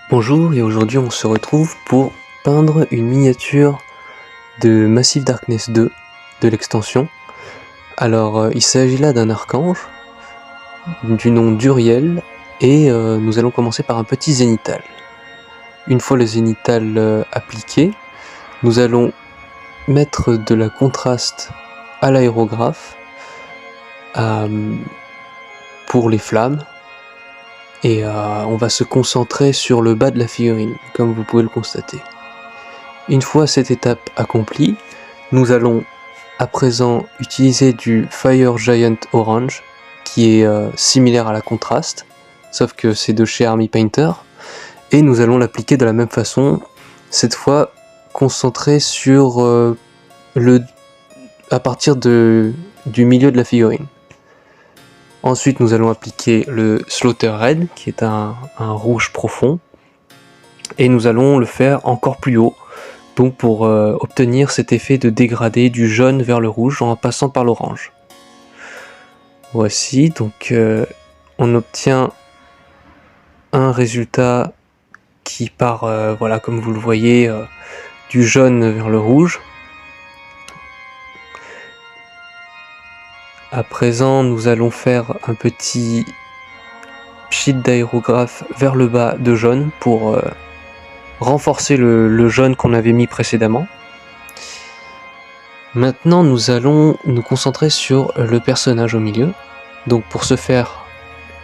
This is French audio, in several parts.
Bonjour et aujourd'hui on se retrouve pour peindre une miniature de Massive Darkness 2 de l'extension. Alors il s'agit là d'un archange du nom d'Uriel et nous allons commencer par un petit zénithal. Une fois le zénithal appliqué, nous allons mettre de la contraste à l'aérographe pour les flammes. Et on va se concentrer sur le bas de la figurine, comme vous pouvez le constater. Une fois cette étape accomplie, nous allons à présent utiliser du Fire Giant Orange, qui est similaire à la contraste, sauf que c'est de chez Army Painter, et nous allons l'appliquer de la même façon, cette fois concentré sur à partir du milieu de la figurine. Ensuite, nous allons appliquer le Slaughter Red, qui est un rouge profond, et nous allons le faire encore plus haut, donc pour obtenir cet effet de dégradé du jaune vers le rouge en passant par l'orange. Voici, donc on obtient un résultat qui part, voilà, comme vous le voyez, du jaune vers le rouge. À présent, nous allons faire un petit sheet d'aérographe vers le bas de jaune pour renforcer le jaune qu'on avait mis précédemment. Maintenant, nous allons nous concentrer sur le personnage au milieu. Donc pour ce faire,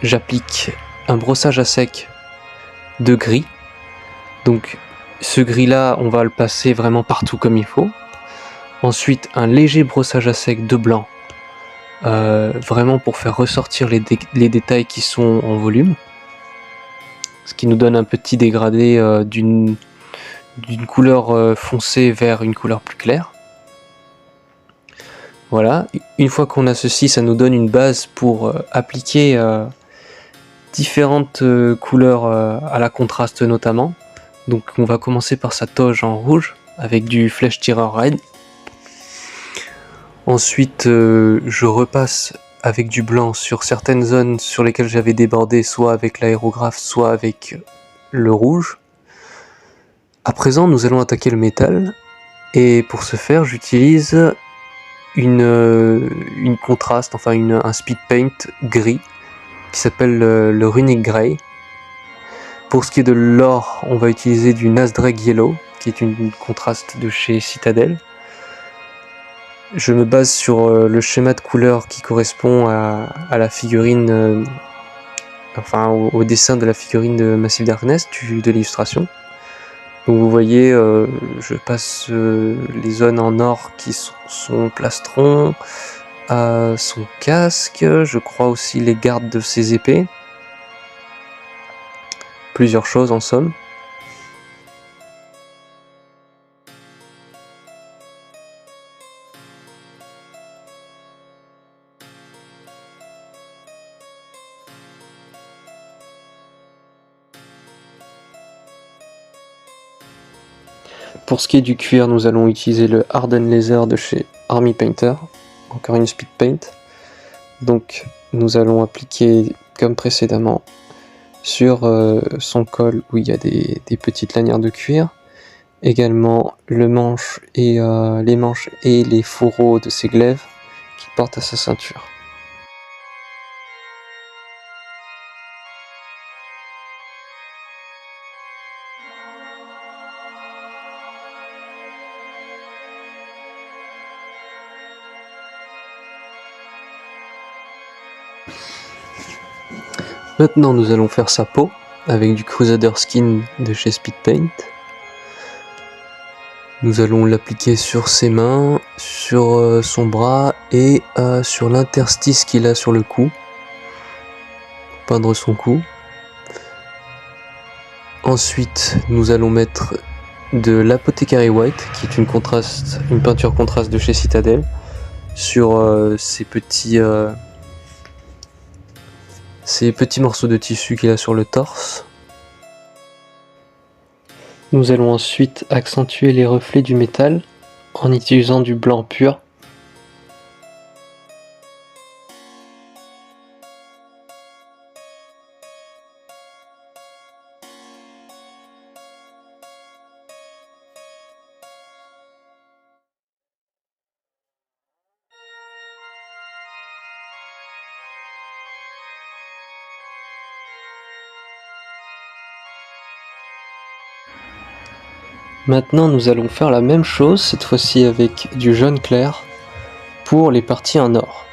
j'applique un brossage à sec de gris. Donc ce gris là, on va le passer vraiment partout comme il faut. Ensuite, un léger brossage à sec de blanc, vraiment pour faire ressortir les détails qui sont en volume. Ce qui nous donne un petit dégradé d'une couleur foncée vers une couleur plus claire. Voilà, une fois qu'on a ceci, ça nous donne une base pour appliquer différentes couleurs à la contraste notamment. Donc on va commencer par sa toge en rouge avec du Flèche Tireur Red. Ensuite je repasse avec du blanc sur certaines zones sur lesquelles j'avais débordé, soit avec l'aérographe, soit avec le rouge. À présent nous allons attaquer le métal, et pour ce faire j'utilise une contraste, enfin un speed paint gris qui s'appelle le Runic Grey. Pour ce qui est de l'or, on va utiliser du Nazdrag Yellow, qui est une contraste de chez Citadel. Je me base sur le schéma de couleur qui correspond à la figurine, enfin au dessin de la figurine de Massive Darkness, de l'illustration. Donc vous voyez, je passe les zones en or qui sont son plastron, son casque, je crois aussi les gardes de ses épées. Plusieurs choses en somme. Pour ce qui est du cuir, nous allons utiliser le Harden Laser de chez Army Painter, encore une speed paint. Donc nous allons appliquer comme précédemment sur son col où il y a des petites lanières de cuir, également le manche et les manches et les fourreaux de ses glaives qu'il porte à sa ceinture. Maintenant nous allons faire sa peau avec du Crusader Skin de chez Speed Paint. Nous allons l'appliquer sur ses mains, sur son bras et sur l'interstice qu'il a sur le cou. Peindre son cou. Ensuite nous allons mettre de l'Apothecary White, qui est une peinture contraste de chez Citadel, sur ces petits morceaux de tissu qu'il a sur le torse. Nous allons ensuite accentuer les reflets du métal en utilisant du blanc pur. Maintenant nous allons faire la même chose, cette fois-ci avec du jaune clair, pour les parties en or.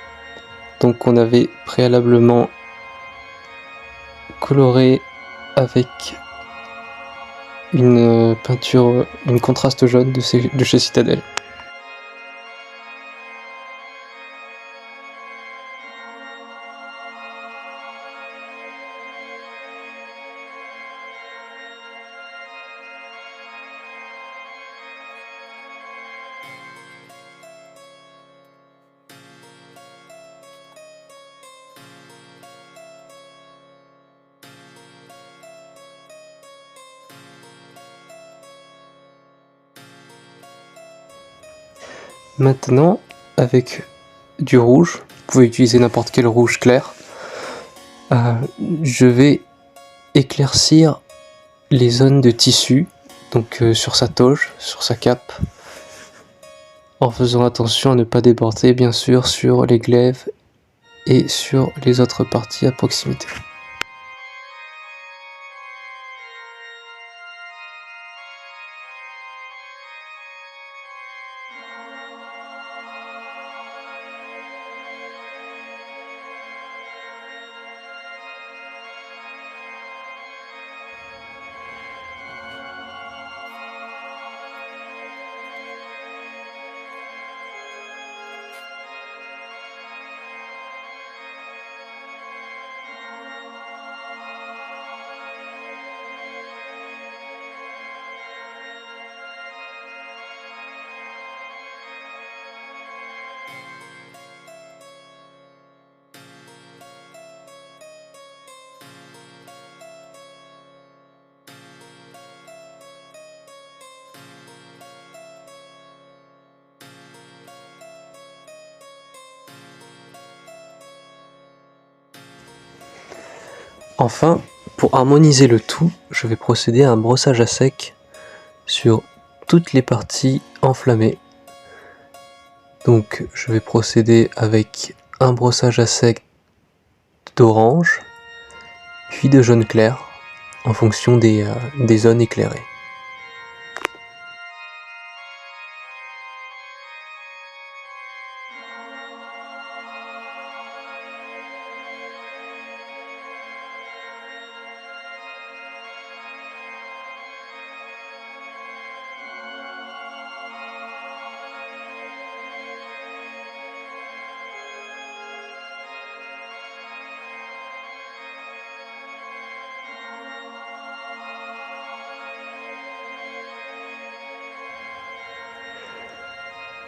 Donc on avait préalablement coloré avec une peinture, une contraste jaune de chez Citadel. Maintenant, avec du rouge, vous pouvez utiliser n'importe quel rouge clair, je vais éclaircir les zones de tissu, donc sur sa toge, sur sa cape, en faisant attention à ne pas déborder bien sûr sur les glaives et sur les autres parties à proximité. Enfin, pour harmoniser le tout, je vais procéder à un brossage à sec sur toutes les parties enflammées. Donc je vais procéder avec un brossage à sec d'orange, puis de jaune clair, en fonction des zones éclairées.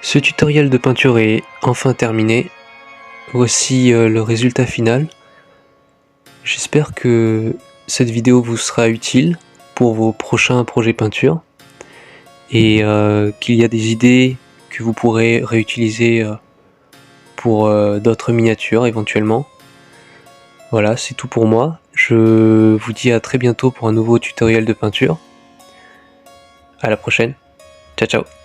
Ce tutoriel de peinture est enfin terminé. Voici le résultat final. J'espère que cette vidéo vous sera utile pour vos prochains projets peinture et qu'il y a des idées que vous pourrez réutiliser pour d'autres miniatures éventuellement. Voilà, c'est tout pour moi. Je vous dis à très bientôt pour un nouveau tutoriel de peinture. À la prochaine. Ciao ciao.